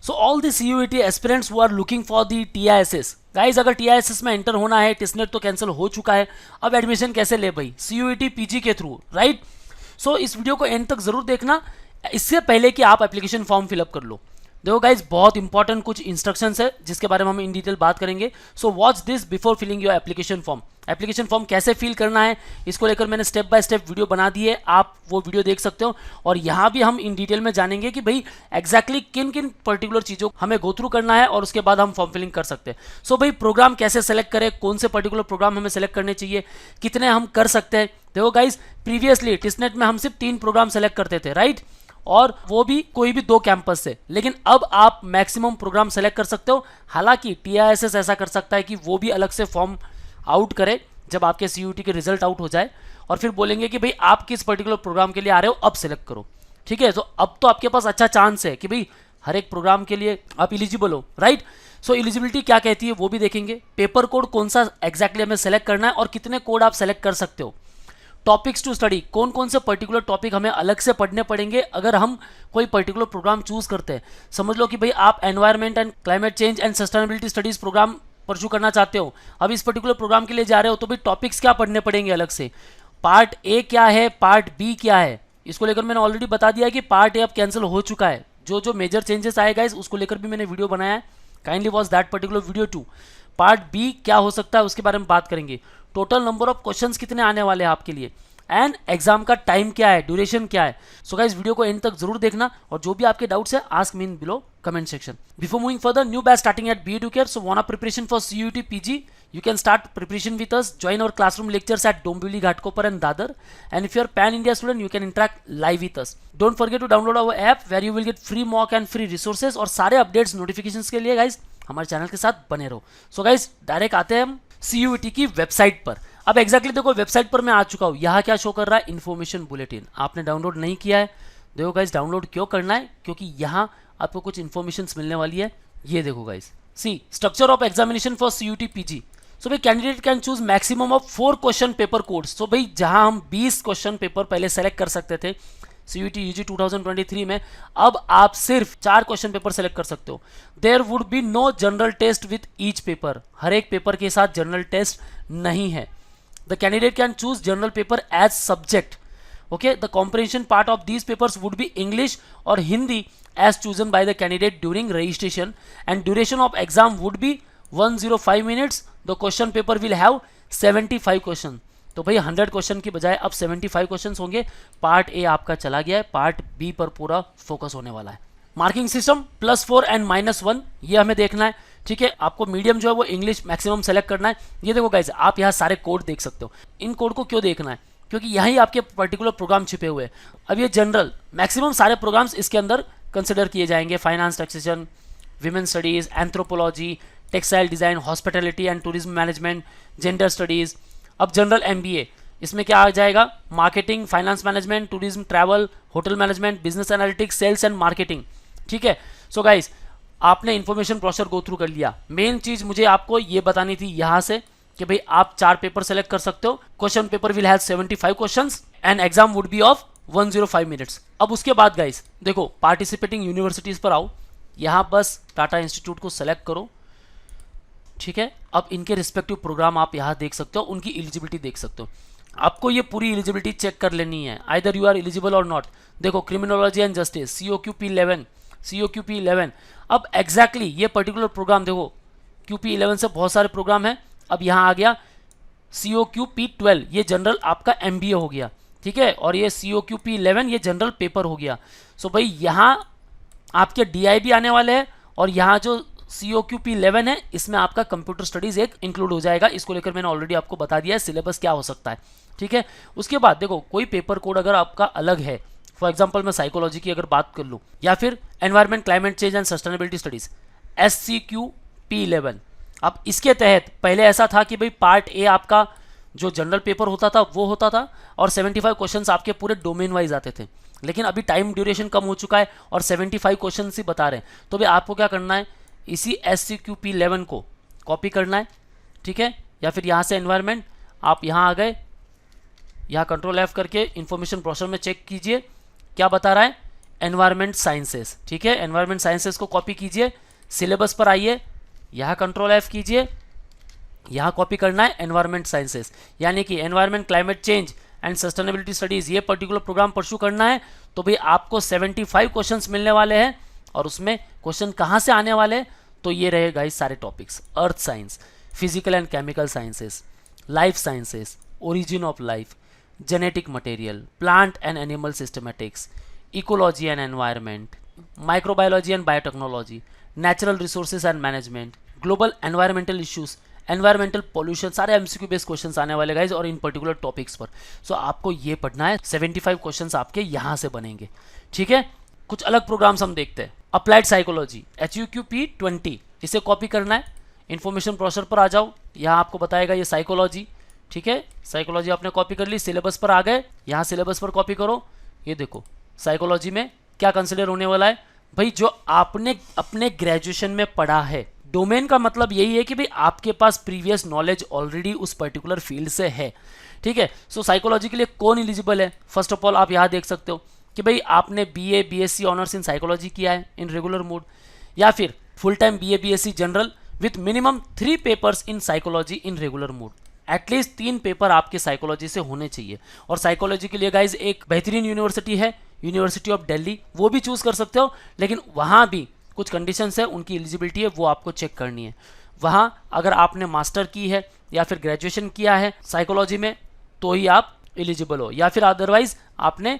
So all the CUET aspirants who are looking for the TISS, guys अगर TISS में enter होना है, टिस्नेट तो कैंसिल हो चुका है, अब एडमिशन कैसे ले भाई? CUET PG के थ्रू, राइट? सो इस वीडियो को एंड तक जरूर देखना, इससे पहले कि आप एप्लीकेशन फॉर्म फिलअप कर लो। देखो गाइज, बहुत इंपॉर्टेंट कुछ इंस्ट्रक्शंस है जिसके बारे में हम इन डिटेल बात करेंगे। So watch this before filling your application form. Application form कैसे फिल करना है इसको लेकर मैंने स्टेप बाय स्टेप वीडियो बना दी है, आप वो वीडियो देख सकते हो। और यहाँ भी हम इन डिटेल में जानेंगे कि भाई एग्जैक्टली किन किन पर्टिकुलर चीज़ों हमें गो थ्रू करना है और उसके बाद हम फॉर्म फिलिंग कर सकते हैं। सो भाई प्रोग्राम कैसे सेलेक्ट करें, कौन से पर्टिकुलर प्रोग्राम हमें सेलेक्ट करने चाहिए, कितने हम कर सकते हैं। देखो गाइज, प्रीवियसली टिस्नेट में हम सिर्फ 3 प्रोग्राम सेलेक्ट करते थे, राइट? और वो भी कोई भी 2 कैंपस से, लेकिन अब आप मैक्सिमम प्रोग्राम सेलेक्ट कर सकते हो। हालांकि TISS ऐसा कर सकता है कि वो भी अलग से फॉर्म आउट करे जब आपके CUET के रिजल्ट आउट हो जाए, और फिर बोलेंगे कि भाई आप किस पर्टिकुलर प्रोग्राम के लिए आ रहे हो, अब सेलेक्ट करो। ठीक है, तो अब तो आपके पास अच्छा चांस है कि भाई हर एक प्रोग्राम के लिए आप इलिजिबल हो, राइट? सो एलिजिबिलिटी क्या कहती है वो भी देखेंगे। पेपर कोड कौन सा एग्जैक्टली हमें सेलेक्ट करना है और कितने कोड आप सेलेक्ट कर सकते हो। टॉपिक्स टू स्टडी, कौन कौन से पर्टिकुलर टॉपिक हमें अलग से पढ़ने पड़ेंगे अगर हम कोई पर्टिकुलर प्रोग्राम चूज करते हैं। समझ लो कि भाई आप environment and climate change and sustainability studies program pursue करना चाहते हो, अब इस पर्टिकुलर प्रोग्राम के लिए जा रहे हो, तो भाई टॉपिक्स क्या पढ़ने पड़ेंगे अलग से, पार्ट ए क्या है, पार्ट बी क्या है। इसको लेकर मैंने ऑलरेडी बता दिया है कि पार्ट ए अब कैंसिल हो चुका है। जो जो मेजर चेंजेस आए गाइस उसको लेकर भी मैंने वीडियो बनाया है, kindly watch that particular video too. Part B क्या हो सकता है उसके बारे में बात करेंगे। टोटल नंबर ऑफ क्वेश्चंस कितने आने वाले हैं आपके लिए, एंड एग्जाम का टाइम क्या है, ड्यूरेशन क्या है। सो गाइस वीडियो को एंड तक जरूर देखना, और जो भी आपके डाउट्स है ask me in below comment section. Before moving further, new batch starting at BA Educare, so wanna preparation for CUET PG, you can start preparation with us. Join our classroom lectures at Dombivli, Ghatkopar and Dadar, and if you are pan India student you can interact live with us. Don't forget to download our app where you will get free mock and free resources, और सारे updates notifications के लिए guys हमारे channel के साथ बने रहो। So guys direct आते हैं हम CUET की वेबसाइट पर। अब एग्जैक्टली देखो वेबसाइट पर मैं आ चुका हूँ। यहाँ क्या शो कर रहा है, इन्फॉर्मेशन बुलेटिन। आपने डाउनलोड नहीं किया है, देखो गाइस डाउनलोड क्यों करना है, क्योंकि यहाँ आपको कुछ इन्फॉर्मेशन मिलने वाली है। ये देखो guys, see structure of examination for CUET PG। So भाई candidate can choose maximum of 4 question paper codes. So भाई जहां हम 20 क्वेश्चन पेपर पहले सेलेक्ट कर सकते थे CUET UG 2023 में, अब आप सिर्फ 4 क्वेश्चन पेपर सेलेक्ट कर सकते हो। There would be no general test with each paper, हर एक पेपर के साथ जनरल टेस्ट नहीं है। The candidate can choose general paper as subject. Okay, the comprehension part of these papers would be English or Hindi as chosen by the candidate during registration, and duration of exam would be 105 minutes. The question paper will have 75 question. तो भाई 100 question की बजाय अब 75 question होंगे। Part A आपका चला गया है, पार्ट बी पर पूरा फोकस होने वाला है। मार्किंग सिस्टम +4 एंड -1 ये हमें देखना है। ठीक है, आपको मीडियम जो है वो इंग्लिश मैक्सिमम सेलेक्ट करना है। ये देखो गाइस, आप यहाँ सारे कोड देख सकते हो। इन कोड को क्यों देखना है, क्योंकि यहीं आपके पर्टिकुलर प्रोग्राम छिपे हुए हैं। अब ये जनरल मैक्सिमम सारे प्रोग्राम्स इसके अंदर कंसिडर किए जाएंगे। Finance, taxation, women studies, anthropology, textile design, hospitality and tourism management, gender studies. अब जनरल MBA, इसमें क्या आ जाएगा, marketing, finance management, tourism, travel, hotel management, business analytics, sales and marketing. ठीक है, सो गाइस आपने इन्फॉर्मेशन प्रोसेस गो थ्रू कर लिया। मेन चीज मुझे आपको ये बतानी थी यहाँ से कि भाई आप 4 पेपर सेलेक्ट कर सकते हो। Question paper will have 75 questions and exam would be of 105 minutes. अब उसके बाद गाइस देखो पार्टिसिपेटिंग यूनिवर्सिटीज पर आओ, यहाँ बस टाटा इंस्टीट्यूट को सेलेक्ट करो। ठीक है, अब इनके रिस्पेक्टिव प्रोग्राम आप यहाँ देख सकते हो, उनकी एलिजिबिलिटी देख सकते हो। आपको ये पूरी एलिजिबिलिटी चेक कर लेनी है, आइदर यू आर एलिजिबल और नॉट। देखो क्रिमिनोलॉजी एंड जस्टिस, COQP11। अब एग्जैक्टली ये पर्टिकुलर प्रोग्राम देखो, QP11 से बहुत सारे प्रोग्राम है। अब यहाँ आ गया COQP12, ये जनरल आपका MBA हो गया। ठीक है, और ये COQP11 ये जनरल पेपर हो गया। सो भाई यहाँ आपके DIB आने वाले हैं, और यहाँ जो COQP11 है इसमें आपका कंप्यूटर स्टडीज एक इंक्लूड हो जाएगा। इसको लेकर मैंने ऑलरेडी आपको बता दिया है सिलेबस क्या हो सकता है। ठीक है, उसके बाद देखो कोई पेपर कोड अगर आपका अलग है, फॉर एग्जाम्पल मैं साइकोलॉजी की अगर बात कर लूँ, या फिर environment, climate change and sustainability studies SCQP11। अब इसके तहत पहले ऐसा था कि भाई पार्ट ए आपका जो जनरल पेपर होता था वो होता था, और 75 क्वेश्चंस आपके पूरे डोमेन वाइज आते थे। लेकिन अभी टाइम ड्यूरेशन कम हो चुका है और 75 क्वेश्चन ही बता रहे हैं। तो भाई आपको क्या करना है, इसी SCQP11 को कॉपी करना है। ठीक है, या फिर यहाँ से एनवायरमेंट आप यहाँ आ गए, यहाँ Ctrl F करके इन्फॉर्मेशन प्रोसेसर में चेक कीजिए क्या बता रहा है। एनवायरमेंट साइंसेस, ठीक है। एनवायरमेंट साइंसेस को कॉपी कीजिए, सिलेबस पर आइए, यहाँ कंट्रोल F कीजिए, यहाँ कॉपी करना है एनवायरमेंट साइंसेस, यानी कि environment climate change and sustainability studies, ये पर्टिकुलर प्रोग्राम परस्यू करना है। तो भाई आपको 75 क्वेश्चंस मिलने वाले हैं, और उसमें क्वेश्चन कहाँ से आने वाले हैं, तो ये रहेगा इस सारे topics: earth science, physical and chemical sciences, life sciences, origin of life, genetic material, plant and animal systematics, ecology and environment, microbiology and biotechnology, natural resources and management, global environmental issues, environmental pollution, सारे MCQ based questions आने वाले guys, और इन particular topics पर। सो आपको ये पढ़ना है, 75 questions आपके यहाँ से बनेंगे, ठीक है। कुछ अलग प्रोग्राम्स हम देखते हैं। अप्लाइड साइकोलॉजी HUQP20, इसे कॉपी करना है, इन्फॉर्मेशन प्रोसेसर पर आ जाओ, यहाँ आपको बताएगा ये साइकोलॉजी, ठीक है। साइकोलॉजी आपने कॉपी कर ली, सिलेबस पर आ गए, यहाँ सिलेबस पर कॉपी करो। ये देखो साइकोलॉजी में क्या कंसिडर होने वाला है भाई, जो आपने अपने ग्रेजुएशन में पढ़ा है। डोमेन का मतलब यही है कि भाई आपके पास प्रीवियस नॉलेज ऑलरेडी उस पर्टिकुलर फील्ड से है, ठीक है। सो साइकोलॉजी के लिए कौन एलिजिबल है, फर्स्ट ऑफ ऑल आप यहाँ देख सकते हो कि भाई आपने BA BSc honours in psychology किया है इन रेगुलर मोड, या फिर full time BA BSc general with minimum 3 papers in psychology in regular mode. At least 3 paper आपके साइकोलॉजी से होने चाहिए। और साइकोलॉजी के लिए गाइज एक बेहतरीन यूनिवर्सिटी है, यूनिवर्सिटी ऑफ दिल्ली, वो भी चूज कर सकते हो, लेकिन वहाँ भी कुछ कंडीशंस है, उनकी एलिजिबिलिटी है, वो आपको चेक करनी है। वहाँ अगर आपने मास्टर की है या फिर ग्रेजुएशन किया है साइकोलॉजी में तो ही आप एलिजिबल हो, या फिर अदरवाइज आपने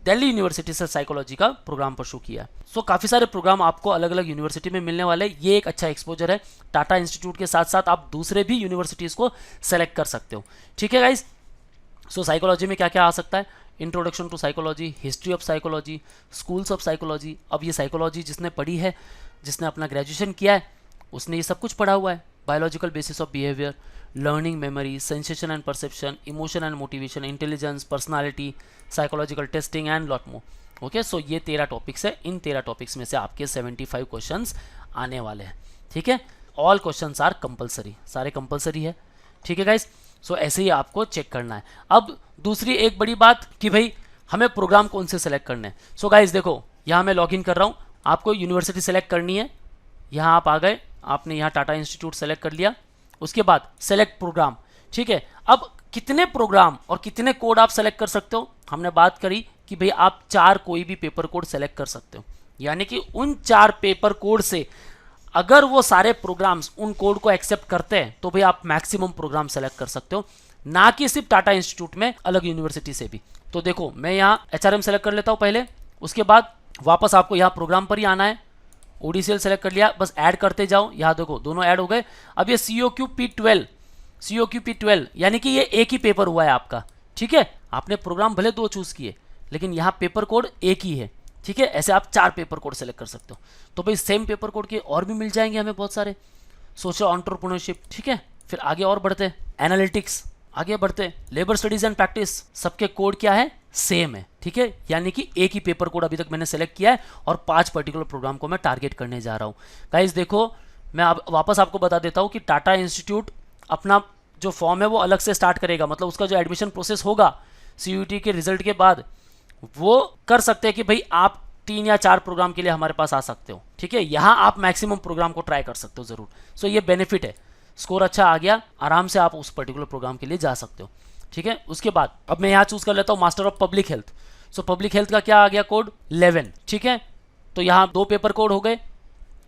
दिल्ली यूनिवर्सिटी से साइकोलॉजी का प्रोग्राम परस्यू किया। सो काफ़ी सारे प्रोग्राम आपको अलग अलग यूनिवर्सिटी में मिलने वाले, ये एक अच्छा एक्सपोजर है। टाटा इंस्टीट्यूट के साथ साथ आप दूसरे भी यूनिवर्सिटीज़ को सेलेक्ट कर सकते हो, ठीक है गाइज। सो साइकोलॉजी में क्या क्या आ सकता है: introduction to psychology, history of psychology, schools of psychology. अब ये साइकोलॉजी जिसने पढ़ी है, जिसने अपना ग्रेजुएशन किया है, उसने ये सब कुछ पढ़ा हुआ है। Biological basis of behaviour, learning, memory, sensation and perception, emotion and motivation, intelligence, personality, psychological testing and lot more. Okay, so ये 13 टॉपिक्स है। इन 13 टॉपिक्स में से आपके 75 क्वेश्चंस आने वाले हैं, ठीक है। ऑल क्वेश्चंस आर कंपलसरी, सारे कंपलसरी है, ठीक है गाइस। सो ऐसे ही आपको चेक करना है। अब दूसरी एक बड़ी बात कि भाई हमें प्रोग्राम कौन से सेलेक्ट करने हैं। सो गाइस देखो, यहाँ मैं लॉगिन कर रहा हूँ, आपको यूनिवर्सिटी सेलेक्ट करनी है। यहाँ आप आ गए, आपने यहाँ टाटा इंस्टीट्यूट सेलेक्ट कर लिया, उसके बाद सेलेक्ट प्रोग्राम, ठीक है। अब कितने प्रोग्राम और कितने कोड आप सेलेक्ट कर सकते हो, हमने बात करी कि भाई आप 4 कोई भी पेपर कोड सेलेक्ट कर सकते हो, यानी कि उन 4 पेपर कोड से अगर वो सारे प्रोग्राम्स उन कोड को एक्सेप्ट करते हैं तो भाई आप मैक्सिमम प्रोग्राम सेलेक्ट कर सकते हो, ना कि सिर्फ टाटा इंस्टीट्यूट में, अलग यूनिवर्सिटी से भी। तो देखो मैं यहाँ HRM सेलेक्ट कर लेता हूँ पहले, उसके बाद वापस आपको यहाँ प्रोग्राम पर ही आना है। ODCL सेलेक्ट कर लिया, बस ऐड करते जाओ। यहाँ देखो दोनों ऐड हो गए। अब ये COQP12 यानी कि ये एक ही पेपर हुआ है आपका, ठीक है। आपने प्रोग्राम भले 2 चूज किए, लेकिन यहाँ पेपर कोड एक ही है, ठीक है। ऐसे आप 4 पेपर कोड सेलेक्ट कर सकते हो। तो भाई सेम पेपर कोड के और भी मिल जाएंगे हमें बहुत सारे। सोशल एंटरप्रेन्योरशिप, ठीक है। फिर आगे और बढ़ते हैं, एनालिटिक्स, आगे बढ़ते हैं, लेबर स्टडीज एंड प्रैक्टिस, सबके कोड क्या है, सेम है, ठीक है। यानी कि एक ही पेपर कोड अभी तक मैंने सेलेक्ट किया है और 5 पर्टिकुलर प्रोग्राम को मैं टारगेट करने जा रहा हूँ। गाइस देखो, मैं अब वापस आपको बता देता हूँ कि टाटा इंस्टीट्यूट अपना जो फॉर्म है वो अलग से स्टार्ट करेगा, मतलब उसका जो एडमिशन प्रोसेस होगा CUET के रिजल्ट के बाद, वो कर सकते हैं कि भाई आप 3 या 4 प्रोग्राम के लिए हमारे पास आ सकते हो, ठीक है। यहाँ आप मैक्सिमम प्रोग्राम को ट्राई कर सकते हो जरूर। सो ये बेनिफिट है, स्कोर अच्छा आ गया, आराम से आप उस पर्टिकुलर प्रोग्राम के लिए जा सकते हो, ठीक है। उसके बाद अब मैं यहाँ चूज कर लेता हूँ master of public health. So public health का क्या आ गया कोड, 11, ठीक है। तो यहाँ 2 पेपर कोड हो गए,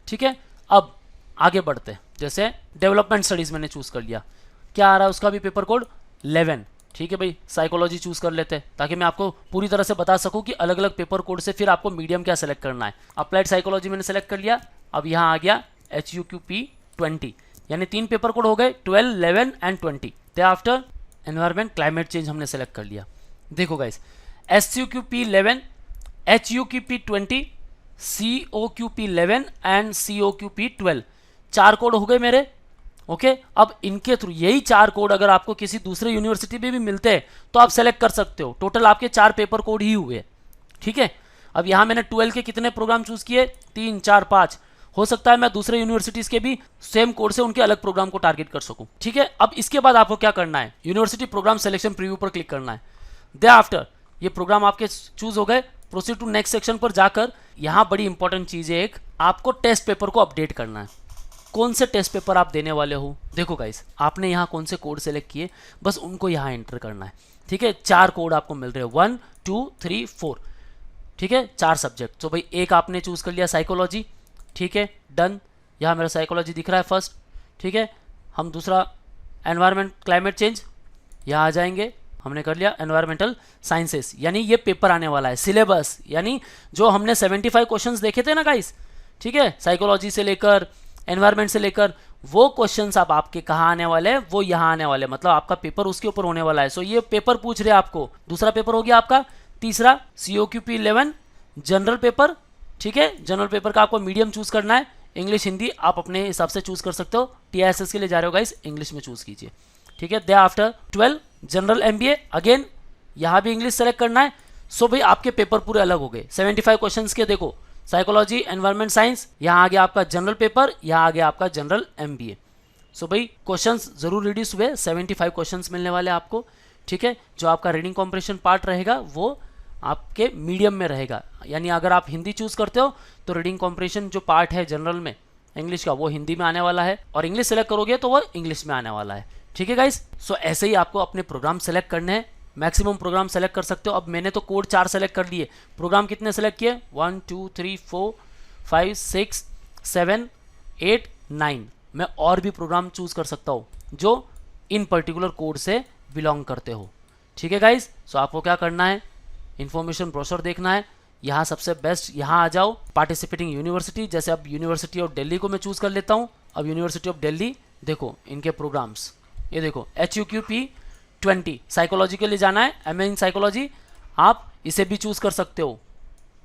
ठीक है। अब आगे बढ़ते हैं, जैसे डेवलपमेंट स्टडीज मैंने चूज कर लिया, क्या आ रहा है उसका भी पेपर कोड 11, ठीक है भाई। साइकोलॉजी चूज कर लेते हैं ताकि मैं आपको पूरी तरह से बता सकूं कि अलग अलग पेपर कोड से फिर आपको मीडियम क्या सेलेक्ट करना है। अप्लाइड साइकोलॉजी मैंने सेलेक्ट कर लिया। अब यहाँ आ गया HUQP20, यानी 3 पेपर कोड हो गए, 12, 11 and 20। They after environment climate change हमने सेलेक्ट कर लिया। देखो guys, SUQP11, HUQP20, COQP11 and COQP12, 4 code हो गए मेरे, ओके। अब इनके थ्रू यही 4 कोड अगर आपको किसी दूसरे यूनिवर्सिटी में भी मिलते हैं तो आप सेलेक्ट कर सकते हो। टोटल आपके 4 पेपर कोड ही हुए, ठीक है। अब यहाँ मैंने 12 के कितने प्रोग्राम चूज किए, 3, 4, 5। हो सकता है मैं दूसरे यूनिवर्सिटीज के भी सेम कोड से उनके अलग प्रोग्राम को टारगेट कर सकूं, ठीक है। अब इसके बाद आपको क्या करना है, यूनिवर्सिटी प्रोग्राम सिलेक्शन प्रीव्यू पर क्लिक करना है। दे आफ्टर ये प्रोग्राम आपके चूज हो गए, प्रोसीड टू नेक्स्ट सेक्शन पर जाकर यहाँ बड़ी इंपॉर्टेंट चीज है, एक आपको टेस्ट पेपर को अपडेट करना है। कौन से टेस्ट पेपर आप देने वाले हो, देखो गाइस आपने यहाँ कौन से कोड सेलेक्ट किए, बस उनको यहाँ एंटर करना है। ठीक है, 4 कोड आपको मिल रहे हैं, 1 2 3 4। ठीक है, 4 सब्जेक्ट। तो भाई एक आपने चूज कर लिया साइकोलॉजी, ठीक है डन, यहाँ मेरा साइकोलॉजी दिख रहा है फर्स्ट। ठीक है, हम दूसरा एनवायरमेंट क्लाइमेट चेंज, यहाँ आ जाएंगे, हमने कर लिया एनवायरमेंटल साइंसेस, यानी ये पेपर आने वाला है। सिलेबस यानी जो हमने 75 क्वेश्चंस देखे थे ना गाइस, ठीक है, साइकोलॉजी से लेकर एनवायरमेंट से लेकर, वो क्वेश्चंस अब आपके कहाँ आने वाले हैं, वो यहाँ आने वाले हैं, मतलब आपका पेपर उसके ऊपर होने वाला है। सो ये पेपर पूछ रहे हैं आपको, दूसरा पेपर हो गया आपका। तीसरा COQP 11 जनरल पेपर। ठीक है, जनरल पेपर का आपको मीडियम चूज करना है, इंग्लिश हिंदी आप अपने हिसाब से चूज कर सकते हो। TISS के लिए जा रहे हो गाइस, इंग्लिश में चूज कीजिए। ठीक है, दे आफ्टर 12 जनरल MBA, अगेन यहाँ भी इंग्लिश सेलेक्ट करना है। सो भाई आपके पेपर पूरे अलग हो गए 75 क्वेश्चंस के। देखो साइकोलॉजी, एनवायरमेंट साइंस, यहाँ आ गया आपका जनरल पेपर, यहाँ आ गया आपका जनरल MBA। सो भाई क्वेश्चंस जरूर रिड्यूस हुए, 75 क्वेश्चंस मिलने वाले आपको। ठीक है, जो आपका रीडिंग कॉम्प्रिहेंशन पार्ट रहेगा वो आपके मीडियम में रहेगा, यानी अगर आप हिंदी चूज करते हो तो रीडिंग कॉम्प्रिहेंशन जो पार्ट है जनरल में इंग्लिश का, वो हिंदी में आने वाला है, और इंग्लिश सेलेक्ट करोगे तो वो इंग्लिश में आने वाला है। ठीक है गाइस, सो ऐसे ही आपको अपने प्रोग्राम सेलेक्ट करने हैं, मैक्सिमम प्रोग्राम सेलेक्ट कर सकते हो। अब मैंने तो कोड 4 सेलेक्ट कर लिए, प्रोग्राम कितने सेलेक्ट किए, 1 2 3 4 5 6 7 8 9। मैं और भी प्रोग्राम चूज कर सकता हूँ जो इन पर्टिकुलर कोड से बिलोंग करते हो। ठीक है गाइज, सो आपको क्या करना है, इन्फॉर्मेशन ब्रोशर देखना है, यहाँ सबसे बेस्ट यहाँ आ जाओ, पार्टिसिपेटिंग यूनिवर्सिटी, जैसे अब यूनिवर्सिटी ऑफ दिल्ली को मैं चूज कर लेता हूँ। अब यूनिवर्सिटी ऑफ दिल्ली देखो इनके प्रोग्राम्स, ये देखो HUQP 20 साइकोलॉजी के लिए जाना है, MA इन साइकोलॉजी, आप इसे भी चूज कर सकते हो।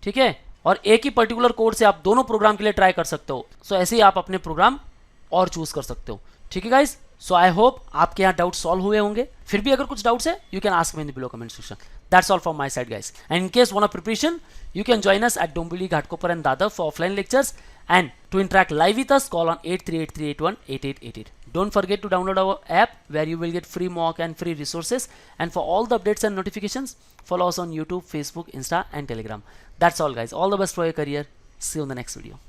ठीक है, और एक ही पर्टिकुलर कोड से आप दोनों प्रोग्राम के लिए ट्राई कर सकते हो। सो ऐसे ही आप अपने प्रोग्राम और चूज कर सकते हो। ठीक है गाइज, सो आई होप आपके यहाँ डाउट सॉल्व हुए होंगे। फिर भी अगर कुछ डाउट्स है you can ask me in the below comment section. That's all from my side guys, and in case want a preparation you can join us at Dombivli, Ghatkopar and Dadar for offline lectures, and to interact live with us call on 8383818888. Don't forget to download our app where you will get free mock and free resources, and for all the updates and notifications follow us on YouTube, Facebook, Insta and Telegram. That's all guys, all the best for your career, see you in the next video.